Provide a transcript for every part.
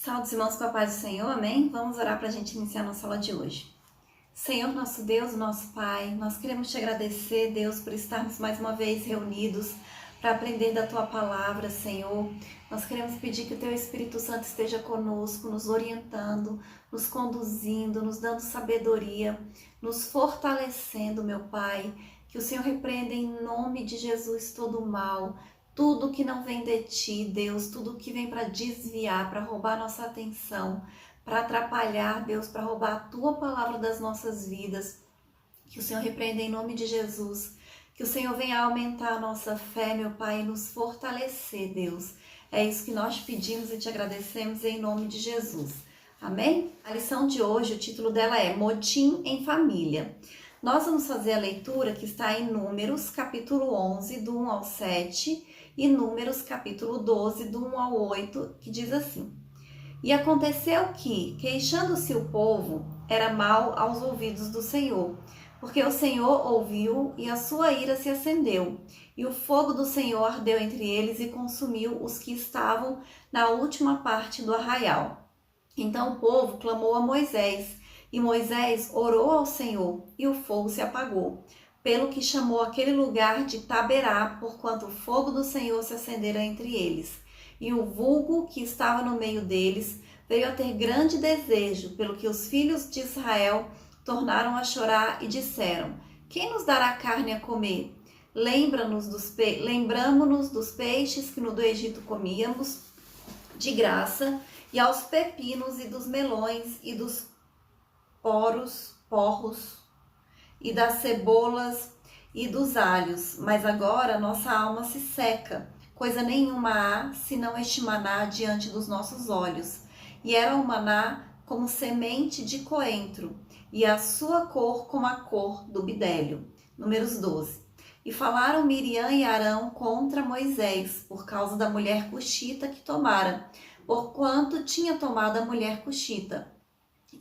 Salve, irmãos, com a paz do Senhor, amém? Vamos orar para a gente iniciar a nossa aula de hoje. Senhor, nosso Deus, nosso Pai, nós queremos te agradecer, Deus, por estarmos mais uma vez reunidos para aprender da Tua Palavra, Senhor. Nós queremos pedir que o Teu Espírito Santo esteja conosco, nos orientando, nos conduzindo, nos dando sabedoria, nos fortalecendo, meu Pai. Que o Senhor repreenda em nome de Jesus todo o mal, tudo que não vem de Ti, Deus, tudo que vem para desviar, para roubar nossa atenção, para atrapalhar, Deus, para roubar a Tua Palavra das nossas vidas. Que o Senhor repreenda em nome de Jesus. Que o Senhor venha aumentar a nossa fé, meu Pai, e nos fortalecer, Deus. É isso que nós pedimos e te agradecemos em nome de Jesus. Amém? A lição de hoje, o título dela é Motim em Família. Nós vamos fazer a leitura que está em Números, capítulo 11, do 1 ao 7, e Números, capítulo 12, do 1 ao 8, que diz assim: E aconteceu que, queixando-se o povo, era mal aos ouvidos do Senhor, porque o Senhor ouviu e a sua ira se acendeu, e o fogo do Senhor ardeu entre eles e consumiu os que estavam na última parte do arraial. Então o povo clamou a Moisés, e Moisés orou ao Senhor, e o fogo se apagou, pelo que chamou aquele lugar de Taberá, porquanto o fogo do Senhor se acendera entre eles. E o vulgo que estava no meio deles veio a ter grande desejo, pelo que os filhos de Israel tornaram a chorar e disseram: Quem nos dará carne a comer? Lembramo-nos dos peixes que no do Egito comíamos de graça, e aos pepinos e dos melões e dos porros e das cebolas e dos alhos. Mas agora nossa alma se seca, coisa nenhuma há, senão este maná diante dos nossos olhos. E era o maná como semente de coentro, e a sua cor como a cor do bidélio. Números 12. E falaram Miriam e Arão contra Moisés, por causa da mulher cuxita que tomara, porquanto tinha tomado a mulher cuxita.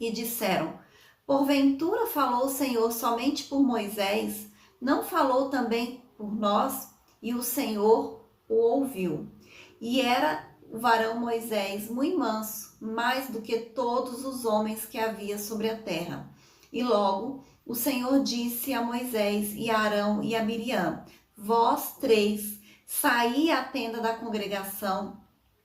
E disseram: Porventura falou o Senhor somente por Moisés? Não falou também por nós? E o Senhor o ouviu. E era o varão Moisés muito manso, mais do que todos os homens que havia sobre a terra. E logo o Senhor disse a Moisés e a Arão e a Miriam: Vós três, saí à tenda da congregação.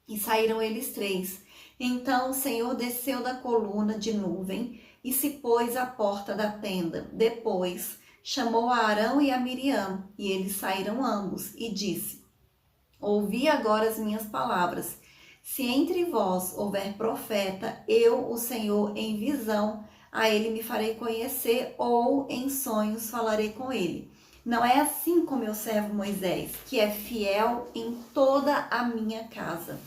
E saíram eles três. Então o Senhor desceu da coluna de nuvem e se pôs à porta da tenda. Depois chamou a Arão e a Miriam, e eles saíram ambos, e disse: Ouvi agora as minhas palavras. Se entre vós houver profeta, eu, o Senhor, em visão, a ele me farei conhecer, ou em sonhos falarei com ele. Não é assim com meu servo Moisés, que é fiel em toda a minha casa.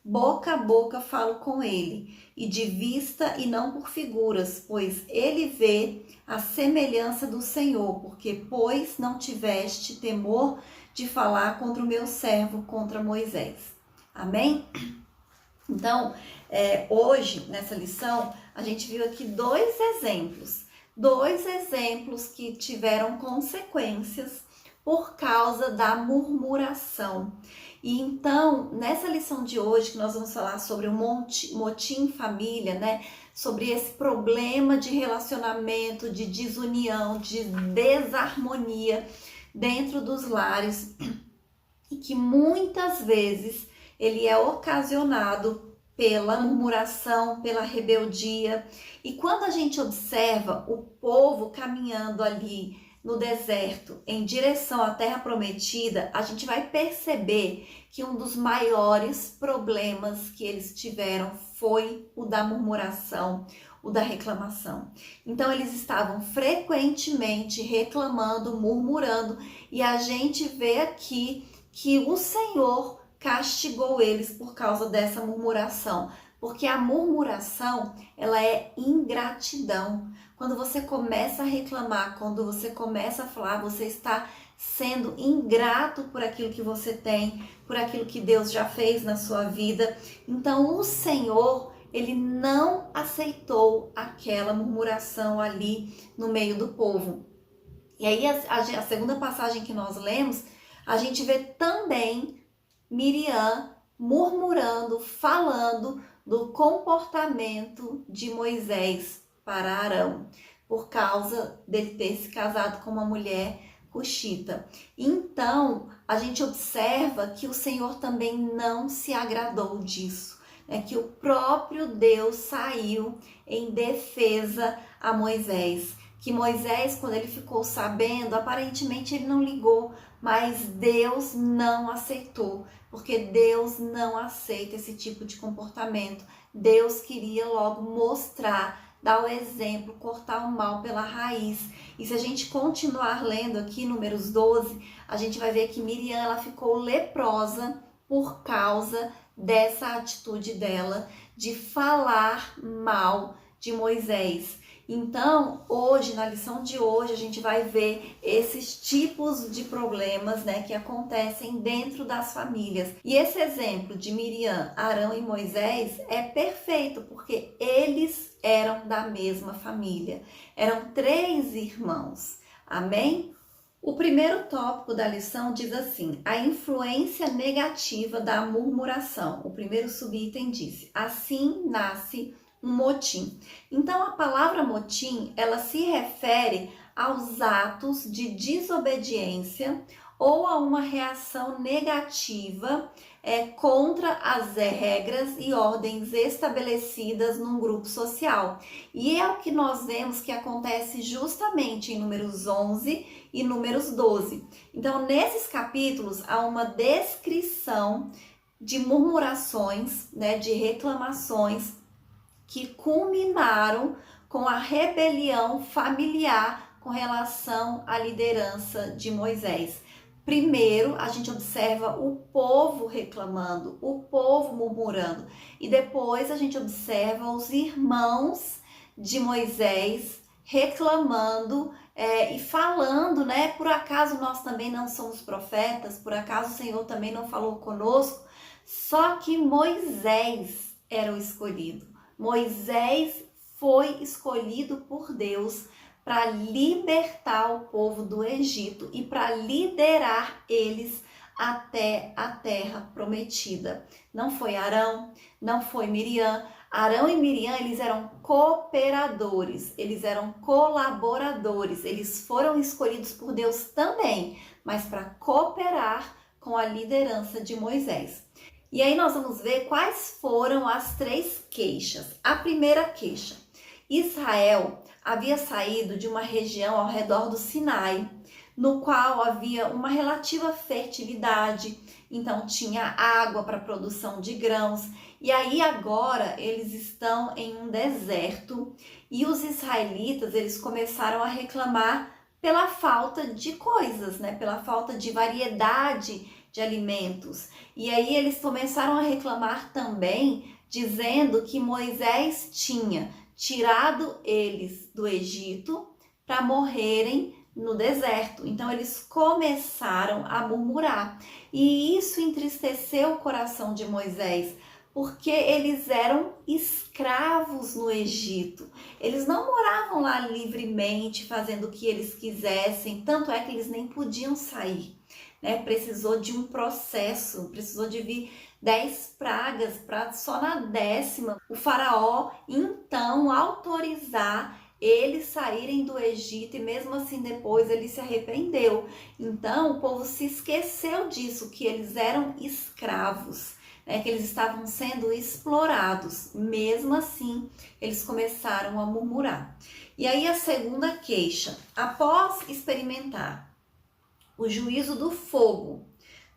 Boca a boca falo com ele, e de vista e não por figuras, pois ele vê a semelhança do Senhor, porque, pois, não tiveste temor de falar contra o meu servo, contra Moisés. Amém? Então, hoje, nessa lição, a gente viu aqui dois exemplos que tiveram consequências por causa da murmuração. E então, nessa lição de hoje, que nós vamos falar sobre o motim em família, né? Sobre esse problema de relacionamento, de desunião, de desarmonia dentro dos lares, e que muitas vezes ele é ocasionado pela murmuração, pela rebeldia. E quando a gente observa o povo caminhando ali no deserto, em direção à terra prometida, a gente vai perceber que um dos maiores problemas que eles tiveram foi o da murmuração, o da reclamação. Então eles estavam frequentemente reclamando, murmurando, e a gente vê aqui que o Senhor castigou eles por causa dessa murmuração, porque a murmuração, ela é ingratidão. Quando você começa a reclamar, quando você começa a falar, você está sendo ingrato por aquilo que você tem, por aquilo que Deus já fez na sua vida. Então o Senhor, ele não aceitou aquela murmuração ali no meio do povo. E aí a segunda passagem que nós lemos, a gente vê também Miriam murmurando, falando do comportamento de Moisés para Arão, por causa dele ter se casado com uma mulher cuxita. Então, a gente observa que o Senhor também não se agradou disso, né? Que o próprio Deus saiu em defesa a Moisés. Que Moisés, quando ele ficou sabendo, aparentemente ele não ligou, mas Deus não aceitou, porque Deus não aceita esse tipo de comportamento. Deus queria logo mostrar, dar o exemplo, cortar o mal pela raiz. E se a gente continuar lendo aqui, Números 12, a gente vai ver que Miriam ela ficou leprosa por causa dessa atitude dela de falar mal de Moisés. Então, hoje, na lição de hoje, a gente vai ver esses tipos de problemas, né, que acontecem dentro das famílias. E esse exemplo de Miriam, Arão e Moisés é perfeito, porque eles eram da mesma família. Eram 3 irmãos. Amém? O primeiro tópico da lição diz assim: a influência negativa da murmuração. O primeiro subitem diz: assim nasce um motim. Então, a palavra motim, ela se refere aos atos de desobediência ou a uma reação negativa contra as regras e ordens estabelecidas num grupo social. E é o que nós vemos que acontece justamente em Números 11 e Números 12. Então, nesses capítulos, há uma descrição de murmurações, né, de reclamações que culminaram com a rebelião familiar com relação à liderança de Moisés. Primeiro, a gente observa o povo reclamando, o povo murmurando, e depois a gente observa os irmãos de Moisés reclamando e falando, né? Por acaso nós também não somos profetas? Por acaso o Senhor também não falou conosco? Só que Moisés era o escolhido. Moisés foi escolhido por Deus para libertar o povo do Egito e para liderar eles até a terra prometida. Não foi Arão, não foi Miriam. Arão e Miriam, eles eram cooperadores, eles eram colaboradores, eles foram escolhidos por Deus também, mas para cooperar com a liderança de Moisés. E aí nós vamos ver quais foram as 3 queixas. A primeira queixa: Israel havia saído de uma região ao redor do Sinai, no qual havia uma relativa fertilidade, então tinha água para a produção de grãos. E aí agora eles estão em um deserto e os israelitas eles começaram a reclamar pela falta de coisas, né? Pela falta de variedade de alimentos. E aí eles começaram a reclamar também, dizendo que Moisés tinha tirado eles do Egito para morrerem no deserto. Então eles começaram a murmurar. E isso entristeceu o coração de Moisés, porque eles eram escravos no Egito. Eles não moravam lá livremente, fazendo o que eles quisessem, tanto é que eles nem podiam sair. Né? Precisou de um processo, precisou de vir 10 pragas para só na 10ª o faraó então autorizar eles saírem do Egito, e mesmo assim depois ele se arrependeu. Então o povo se esqueceu disso, que eles eram escravos, né? Que eles estavam sendo explorados. Mesmo assim eles começaram a murmurar. E aí a segunda queixa: após experimentar o juízo do fogo,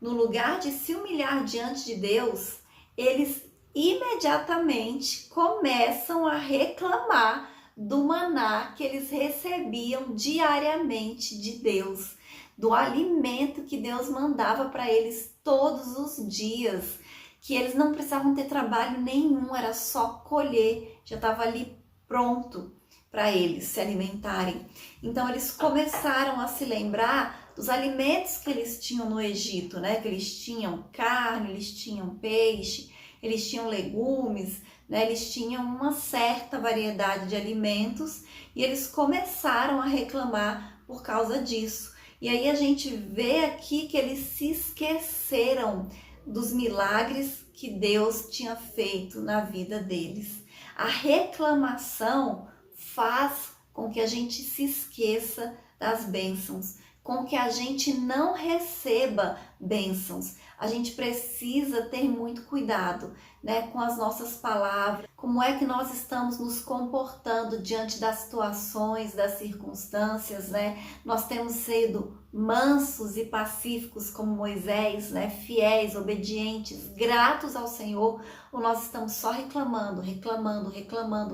no lugar de se humilhar diante de Deus, eles imediatamente começam a reclamar do maná que eles recebiam diariamente de Deus, do alimento que Deus mandava para eles todos os dias, que eles não precisavam ter trabalho nenhum, era só colher, já estava ali pronto para eles se alimentarem. Então eles começaram a se lembrar dos alimentos que eles tinham no Egito, né? Que eles tinham carne, eles tinham peixe, eles tinham legumes, né? Eles tinham uma certa variedade de alimentos e eles começaram a reclamar por causa disso. E aí a gente vê aqui que eles se esqueceram dos milagres que Deus tinha feito na vida deles. A reclamação faz com que a gente se esqueça das bênçãos, com que a gente não receba bênçãos. A gente precisa ter muito cuidado, né, com as nossas palavras, como é que nós estamos nos comportando diante das situações, das circunstâncias, né? Nós temos sido mansos e pacíficos como Moisés, né, fiéis, obedientes, gratos ao Senhor, ou nós estamos só reclamando,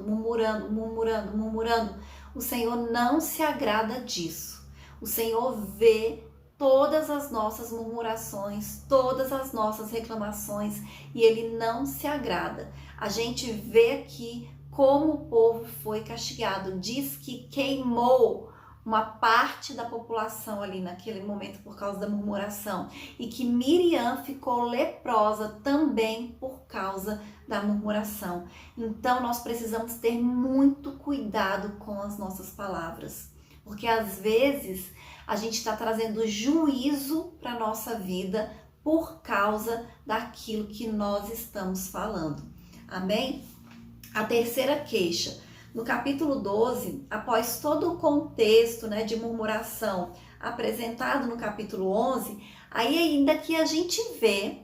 murmurando. O Senhor não se agrada disso. O Senhor vê todas as nossas murmurações, todas as nossas reclamações, e Ele não se agrada. A gente vê aqui como o povo foi castigado. Diz que queimou uma parte da população ali naquele momento por causa da murmuração, e que Miriam ficou leprosa também por causa da murmuração. Então nós precisamos ter muito cuidado com as nossas palavras, porque às vezes a gente está trazendo juízo para a nossa vida por causa daquilo que nós estamos falando. Amém? A terceira queixa. No capítulo 12, após todo o contexto, né, de murmuração apresentado no capítulo 11, aí ainda que a gente vê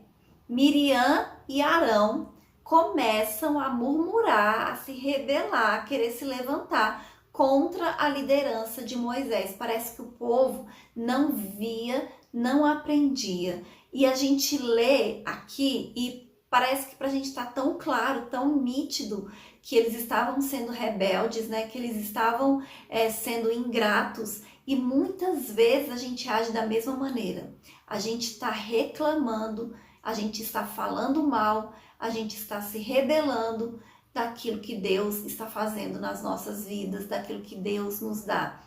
Miriam e Arão começam a murmurar, a se rebelar, a querer se levantar contra a liderança de Moisés. Parece que o povo não via, não aprendia. E a gente lê aqui e parece que para a gente está tão claro, tão nítido, que eles estavam sendo rebeldes, né? Que eles estavam sendo ingratos. E muitas vezes a gente age da mesma maneira. A gente está reclamando, a gente está falando mal, a gente está se rebelando daquilo que Deus está fazendo nas nossas vidas, daquilo que Deus nos dá.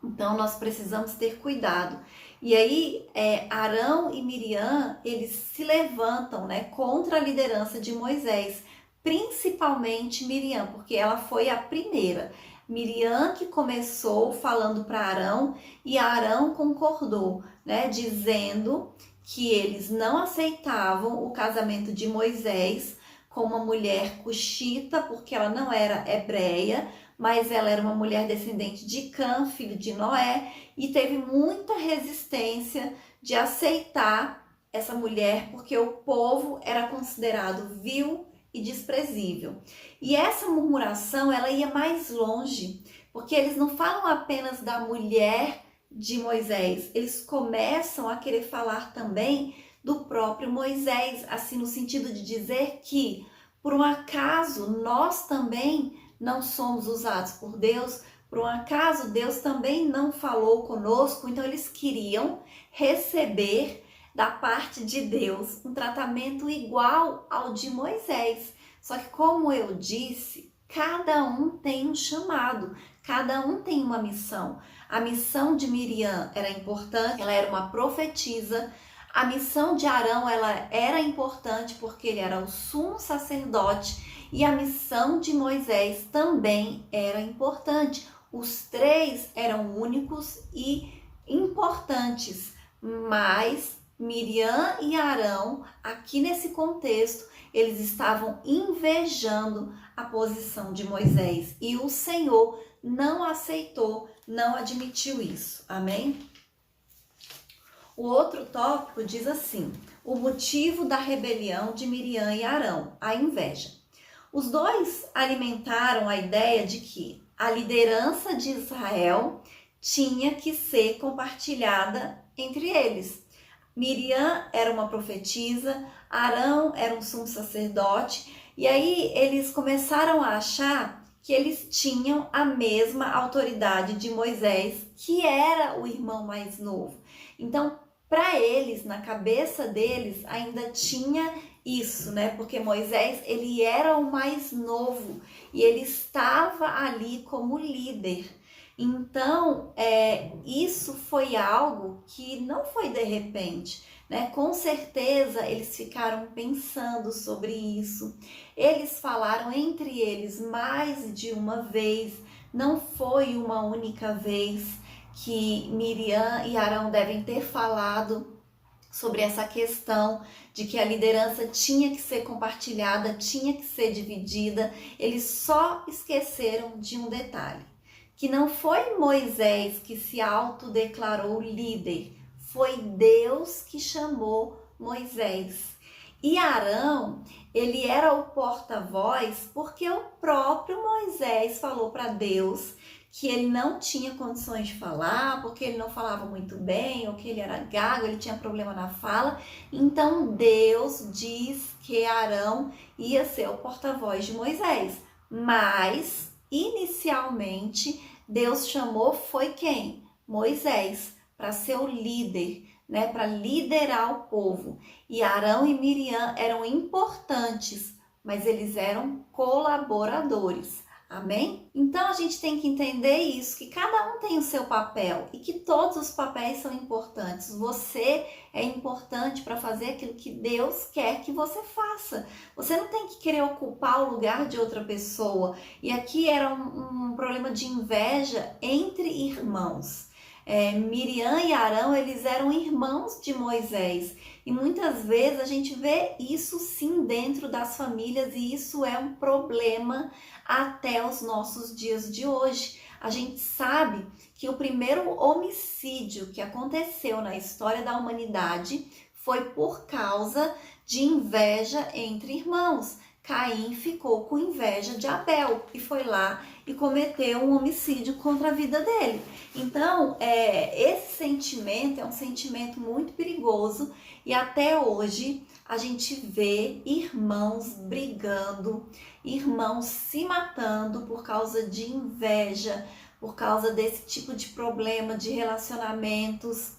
Então nós precisamos ter cuidado. E aí Arão e Miriam, eles se levantam, né, contra a liderança de Moisés, principalmente Miriam, porque ela foi a primeira. Miriam que começou falando para Arão, e Arão concordou, né, dizendo que eles não aceitavam o casamento de Moisés com uma mulher cuxita, porque ela não era hebreia, mas ela era uma mulher descendente de Cã, filho de Noé, e teve muita resistência de aceitar essa mulher, porque o povo era considerado vil e desprezível. E essa murmuração, ela ia mais longe, porque eles não falam apenas da mulher de Moisés, eles começam a querer falar também do próprio Moisés, assim no sentido de dizer que, por um acaso, nós também não somos usados por Deus, por um acaso Deus também não falou conosco. Então eles queriam receber da parte de Deus um tratamento igual ao de Moisés. Só que, como eu disse, cada um tem um chamado, cada um tem uma missão. A missão de Miriam era importante, ela era uma profetisa. A missão de Arão, ela era importante porque ele era o sumo sacerdote, e a missão de Moisés também era importante. Os três eram únicos e importantes, mas Miriam e Arão, aqui nesse contexto, eles estavam invejando a posição de Moisés, e o Senhor não aceitou, não admitiu isso. Amém? O outro tópico diz assim: o motivo da rebelião de Miriam e Arão, a inveja. Os dois alimentaram a ideia de que a liderança de Israel tinha que ser compartilhada entre eles. Miriam era uma profetisa, Arão era um sumo sacerdote, e aí eles começaram a achar que eles tinham a mesma autoridade de Moisés, que era o irmão mais novo. Então, para eles, na cabeça deles, ainda tinha isso, né? Porque Moisés, ele era o mais novo e ele estava ali como líder. Então, isso foi algo que não foi de repente, né? Com certeza, eles ficaram pensando sobre isso. Eles falaram entre eles mais de uma vez, não foi uma única vez que Miriam e Arão devem ter falado sobre essa questão de que a liderança tinha que ser compartilhada, tinha que ser dividida. Eles só esqueceram de um detalhe, que não foi Moisés que se autodeclarou líder, foi Deus que chamou Moisés. E Arão, ele era o porta-voz porque o próprio Moisés falou para Deus que ele não tinha condições de falar, porque ele não falava muito bem, ou que ele era gago, ele tinha problema na fala. Então Deus diz que Arão ia ser o porta-voz de Moisés. Mas, inicialmente, Deus chamou foi quem? Moisés, para ser o líder, né? Para liderar o povo. E Arão e Miriam eram importantes, mas eles eram colaboradores. Amém? Então a gente tem que entender isso, que cada um tem o seu papel e que todos os papéis são importantes. Você é importante para fazer aquilo que Deus quer que você faça. Você não tem que querer ocupar o lugar de outra pessoa. E aqui era um problema de inveja entre irmãos. Miriam e Arão, eles eram irmãos de Moisés. E muitas vezes a gente vê isso sim dentro das famílias e isso é um problema até os nossos dias de hoje. A gente sabe que o primeiro homicídio que aconteceu na história da humanidade foi por causa de inveja entre irmãos. Caim ficou com inveja de Abel e foi lá e cometeu um homicídio contra a vida dele. Então, esse sentimento é um sentimento muito perigoso e até hoje a gente vê irmãos brigando, irmãos se matando por causa de inveja, por causa desse tipo de problema de relacionamentos.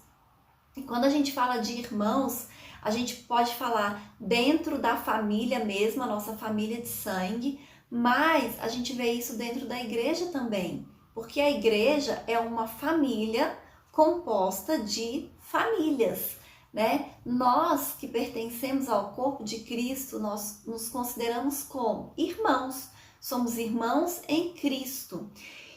E quando a gente fala de irmãos, a gente pode falar dentro da família mesmo, a nossa família de sangue, mas a gente vê isso dentro da igreja também, porque a igreja é uma família composta de famílias, né? Nós que pertencemos ao corpo de Cristo, nós nos consideramos como irmãos, somos irmãos em Cristo.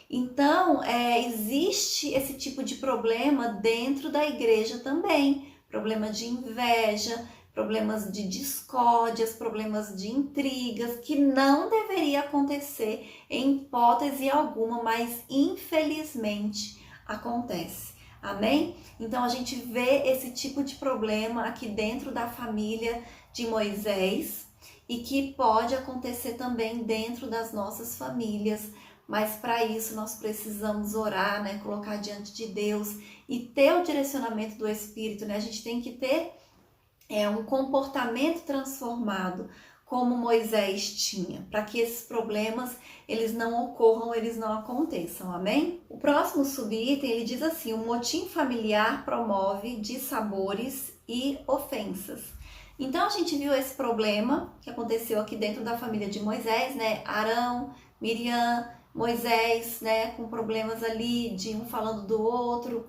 Então, existe esse tipo de problema dentro da igreja também, problema de inveja, problemas de discórdias, problemas de intrigas, que não deveria acontecer em hipótese alguma, mas infelizmente acontece. Amém? Então a gente vê esse tipo de problema aqui dentro da família de Moisés e que pode acontecer também dentro das nossas famílias. Mas para isso nós precisamos orar, né? Colocar diante de Deus e ter o direcionamento do Espírito, né? A gente tem que ter um comportamento transformado, como Moisés tinha, para que esses problemas eles não ocorram, eles não aconteçam, amém? O próximo subitem, ele diz assim: o motim familiar promove dissabores e ofensas. Então a gente viu esse problema que aconteceu aqui dentro da família de Moisés, né? Arão, Miriam, Moisés, né, com problemas ali de um falando do outro,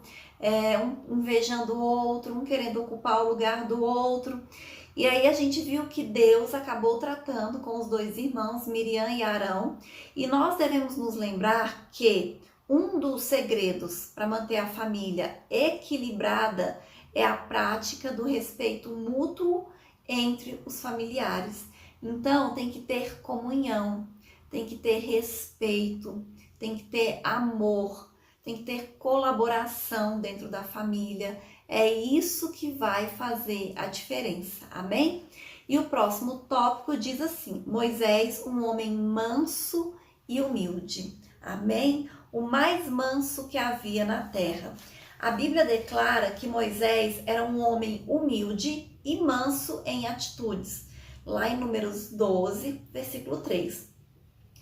um invejando o outro, um querendo ocupar o lugar do outro. E aí a gente viu que Deus acabou tratando com os dois irmãos, Miriam e Arão, e nós devemos nos lembrar que um dos segredos para manter a família equilibrada é a prática do respeito mútuo entre os familiares. Então tem que ter comunhão, tem que ter respeito, tem que ter amor, tem que ter colaboração dentro da família. É isso que vai fazer a diferença, amém? E o próximo tópico diz assim: Moisés, um homem manso e humilde, amém? O mais manso que havia na terra. A Bíblia declara que Moisés era um homem humilde e manso em atitudes. Lá em Números 12, versículo 3.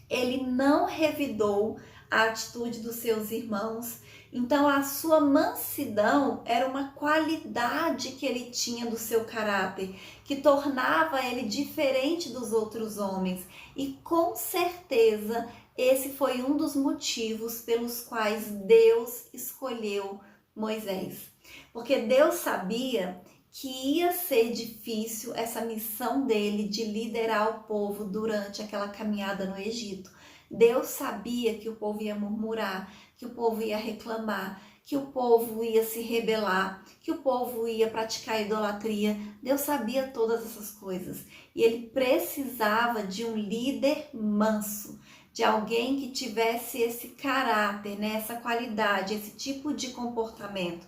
Ele não revidou a atitude dos seus irmãos. Então a sua mansidão era uma qualidade que ele tinha do seu caráter, que tornava ele diferente dos outros homens. E com certeza esse foi um dos motivos pelos quais Deus escolheu Moisés. Porque Deus sabia que ia ser difícil essa missão dele de liderar o povo durante aquela caminhada no Egito. Deus sabia que o povo ia murmurar, que o povo ia reclamar, que o povo ia se rebelar, que o povo ia praticar idolatria. Deus sabia todas essas coisas e ele precisava de um líder manso, de alguém que tivesse esse caráter, né, essa qualidade, esse tipo de comportamento.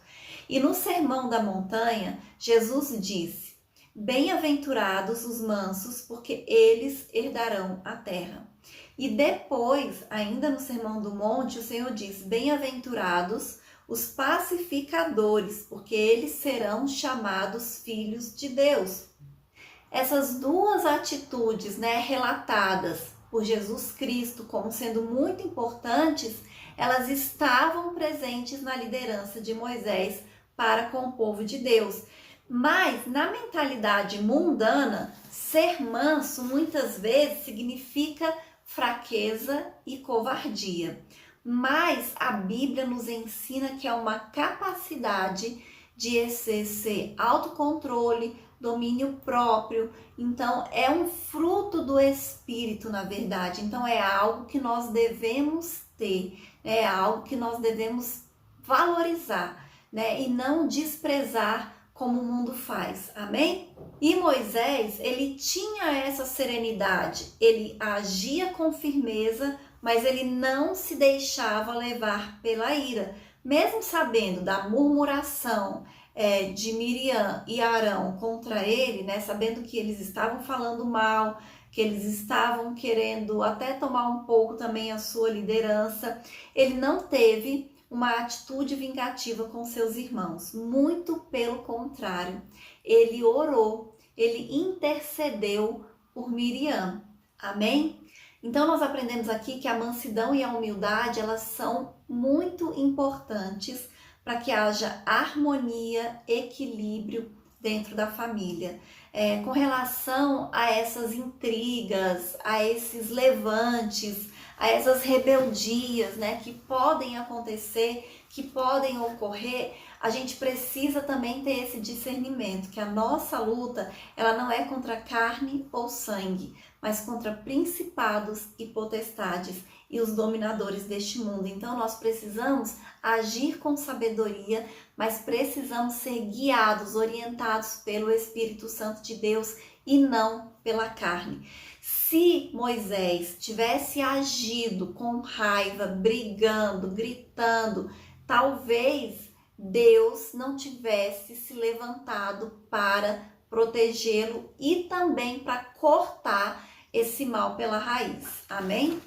E no Sermão da Montanha, Jesus disse: bem-aventurados os mansos, porque eles herdarão a terra. E depois, ainda no Sermão do Monte, o Senhor diz: bem-aventurados os pacificadores, porque eles serão chamados filhos de Deus. Essas duas atitudes, né, relatadas por Jesus Cristo como sendo muito importantes, elas estavam presentes na liderança de Moisés para com o povo de Deus. Mas na mentalidade mundana, ser manso muitas vezes significa fraqueza e covardia. Mas a Bíblia nos ensina que é uma capacidade de exercer autocontrole, domínio próprio. Então é um fruto do Espírito, na verdade. Então é algo que nós devemos ter, é algo que nós devemos valorizar, né? E não desprezar como o mundo faz, amém? E Moisés, ele tinha essa serenidade, ele agia com firmeza, mas ele não se deixava levar pela ira, mesmo sabendo da murmuração de Miriam e Arão contra ele, né, sabendo que eles estavam falando mal, que eles estavam querendo até tomar um pouco também a sua liderança, ele não teve uma atitude vingativa com seus irmãos, muito pelo contrário, ele orou, ele intercedeu por Miriam, amém? Então nós aprendemos aqui que a mansidão e a humildade, elas são muito importantes para que haja harmonia, equilíbrio dentro da família. Com relação a essas intrigas, a esses levantes, a essas rebeldias, né, que podem acontecer, que podem ocorrer, a gente precisa também ter esse discernimento, que a nossa luta, ela não é contra carne ou sangue, mas contra principados e potestades e os dominadores deste mundo. Então nós precisamos agir com sabedoria, mas precisamos ser guiados, orientados pelo Espírito Santo de Deus e não pela carne. Se Moisés tivesse agido com raiva, brigando, gritando, talvez Deus não tivesse se levantado para protegê-lo e também para cortar esse mal pela raiz. Amém?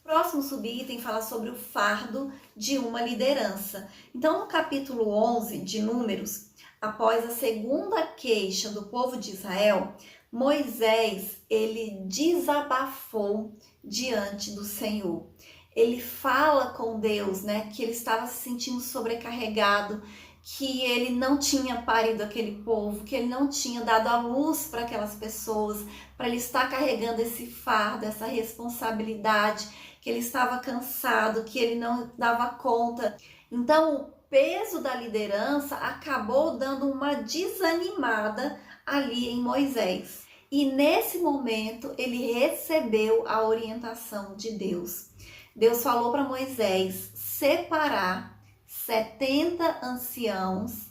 Próximo subitem fala sobre o fardo de uma liderança. Então, no capítulo 11 de Números, após a segunda queixa do povo de Israel, Moisés, ele desabafou diante do Senhor. Ele fala com Deus, né, que ele estava se sentindo sobrecarregado, que ele não tinha parido aquele povo, que ele não tinha dado a luz para aquelas pessoas, para ele estar carregando esse fardo, essa responsabilidade, que ele estava cansado, que ele não dava conta. Então, o peso da liderança acabou dando uma desanimada ali em Moisés. E nesse momento, ele recebeu a orientação de Deus. Deus falou para Moisés separar 70 anciãos,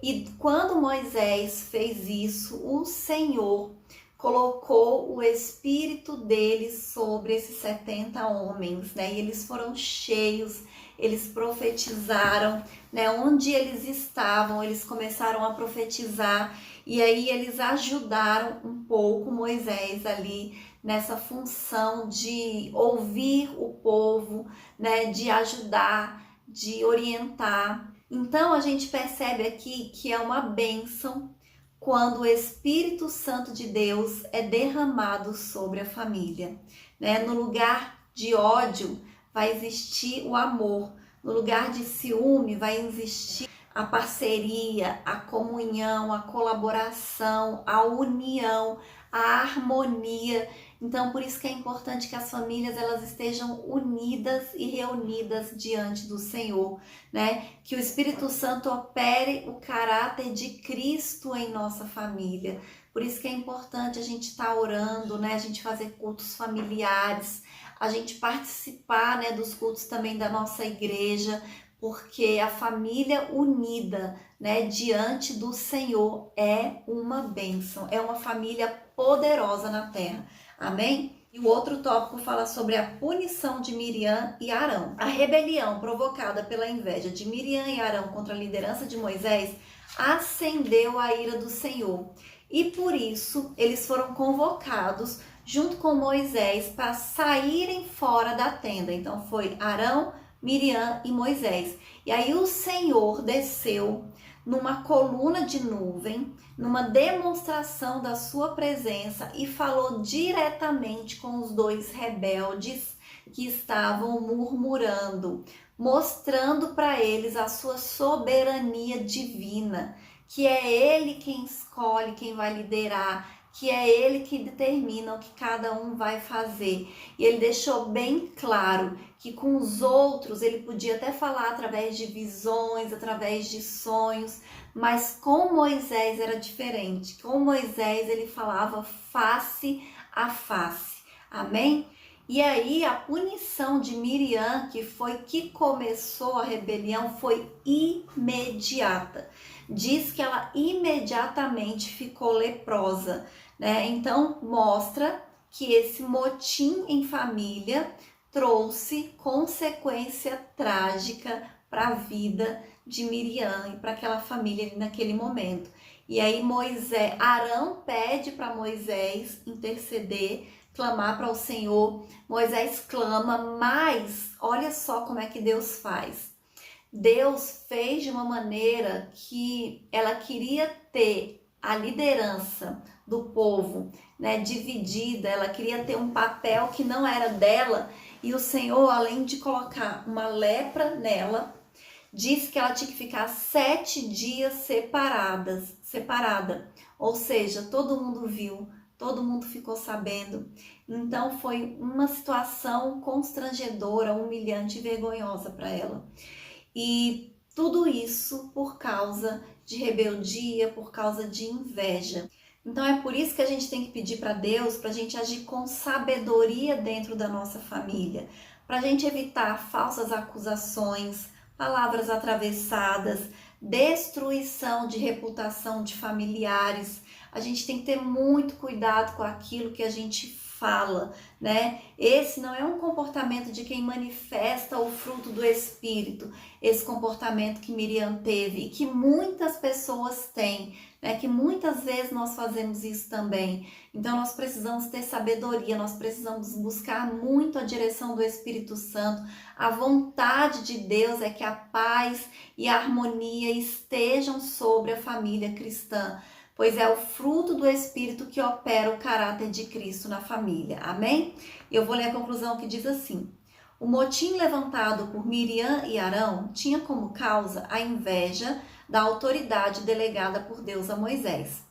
e quando Moisés fez isso, o Senhor colocou o espírito deles sobre esses 70 homens, né? E eles foram cheios, eles profetizaram, né? Onde eles estavam, eles começaram a profetizar, e aí eles ajudaram um pouco Moisés ali nessa função de ouvir o povo, né? De ajudar, de orientar. Então a gente percebe aqui que é uma bênção quando o Espírito Santo de Deus é derramado sobre a família, né? No lugar de ódio vai existir o amor, no lugar de ciúme vai existir a parceria, a comunhão, a colaboração, a união, a harmonia. Então, por isso que é importante que as famílias elas estejam unidas e reunidas diante do Senhor, né? Que o Espírito Santo opere o caráter de Cristo em nossa família. Por isso que é importante a gente estar orando, né? A gente fazer cultos familiares, a gente participar, né, dos cultos também da nossa igreja, porque a família unida, né, diante do Senhor é uma bênção, é uma família poderosa na terra. Amém? E o outro tópico fala sobre a punição de Miriam e Arão. A rebelião provocada pela inveja de Miriam e Arão contra a liderança de Moisés acendeu a ira do Senhor. E por isso eles foram convocados junto com Moisés para saírem fora da tenda. Então foi Arão, Miriam e Moisés. E aí o Senhor desceu numa coluna de nuvem, numa demonstração da sua presença e falou diretamente com os dois rebeldes que estavam murmurando, mostrando para eles a sua soberania divina, que é Ele quem escolhe, quem vai liderar, que é Ele que determina o que cada um vai fazer. E Ele deixou bem claro que com os outros Ele podia até falar através de visões, através de sonhos, mas com Moisés era diferente. Com Moisés Ele falava face a face. Amém? E aí a punição de Miriam, que foi que começou a rebelião, foi imediata. Diz que ela imediatamente ficou leprosa, né? Então mostra que esse motim em família trouxe consequência trágica para a vida de Miriam e para aquela família ali naquele momento. E aí Arão pede para Moisés interceder, clamar para o Senhor. Moisés clama, mas olha só como é que Deus faz. Deus fez de uma maneira que ela queria ter a liderança do povo, né, dividida, ela queria ter um papel que não era dela, e o Senhor, além de colocar uma lepra nela, disse que ela tinha que ficar 7 dias separada, ou seja, todo mundo viu, todo mundo ficou sabendo. Então foi uma situação constrangedora, humilhante e vergonhosa para ela. E tudo isso por causa de rebeldia, por causa de inveja. Então é por isso que a gente tem que pedir para Deus, para a gente agir com sabedoria dentro da nossa família, para a gente evitar falsas acusações, palavras atravessadas, destruição de reputação de familiares. A gente tem que ter muito cuidado com aquilo que a gente fala, né? Esse não é um comportamento de quem manifesta o fruto do Espírito, esse comportamento que Miriam teve e que muitas pessoas têm, né? Que muitas vezes nós fazemos isso também. Então nós precisamos ter sabedoria, nós precisamos buscar muito a direção do Espírito Santo. A vontade de Deus é que a paz e a harmonia estejam sobre a família cristã, pois é o fruto do Espírito que opera o caráter de Cristo na família. Amém? E eu vou ler a conclusão que diz assim: o motim levantado por Miriam e Arão tinha como causa a inveja da autoridade delegada por Deus a Moisés.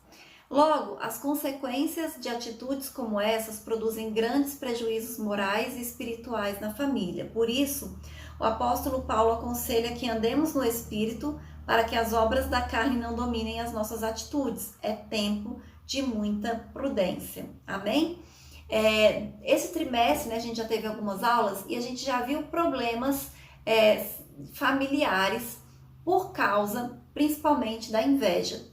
Logo, as consequências de atitudes como essas produzem grandes prejuízos morais e espirituais na família. Por isso, o apóstolo Paulo aconselha que andemos no Espírito para que as obras da carne não dominem as nossas atitudes. É tempo de muita prudência. Amém? Esse trimestre, né, a gente já teve algumas aulas e a gente já viu problemas familiares por causa, principalmente, da inveja.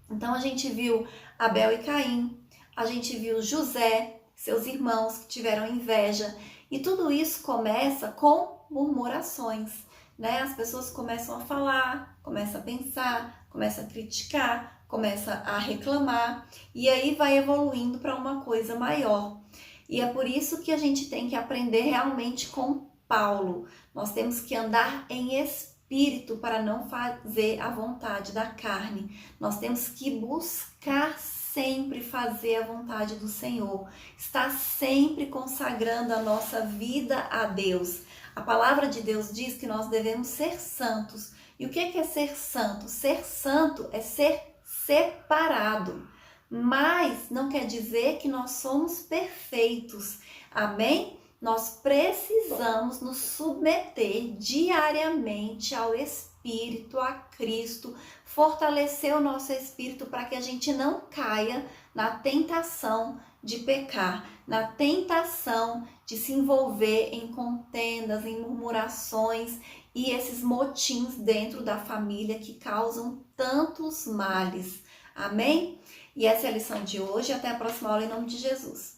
Então, a gente viu Abel e Caim, a gente viu José, seus irmãos que tiveram inveja. E tudo isso começa com murmurações, né? As pessoas começam a falar, começam a pensar, começam a criticar, começam a reclamar. E aí vai evoluindo para uma coisa maior. E é por isso que a gente tem que aprender realmente com Paulo. Nós temos que andar em espírito para não fazer a vontade da carne. Nós temos que buscar sempre fazer a vontade do Senhor, estar sempre consagrando a nossa vida a Deus. A palavra de Deus diz que nós devemos ser santos. E o que é ser santo? Ser santo é ser separado, mas não quer dizer que nós somos perfeitos. Amém? Nós precisamos nos submeter diariamente ao Espírito, a Cristo, fortalecer o nosso espírito para que a gente não caia na tentação de pecar, na tentação de se envolver em contendas, em murmurações e esses motins dentro da família que causam tantos males. Amém? E essa é a lição de hoje. Até a próxima aula em nome de Jesus.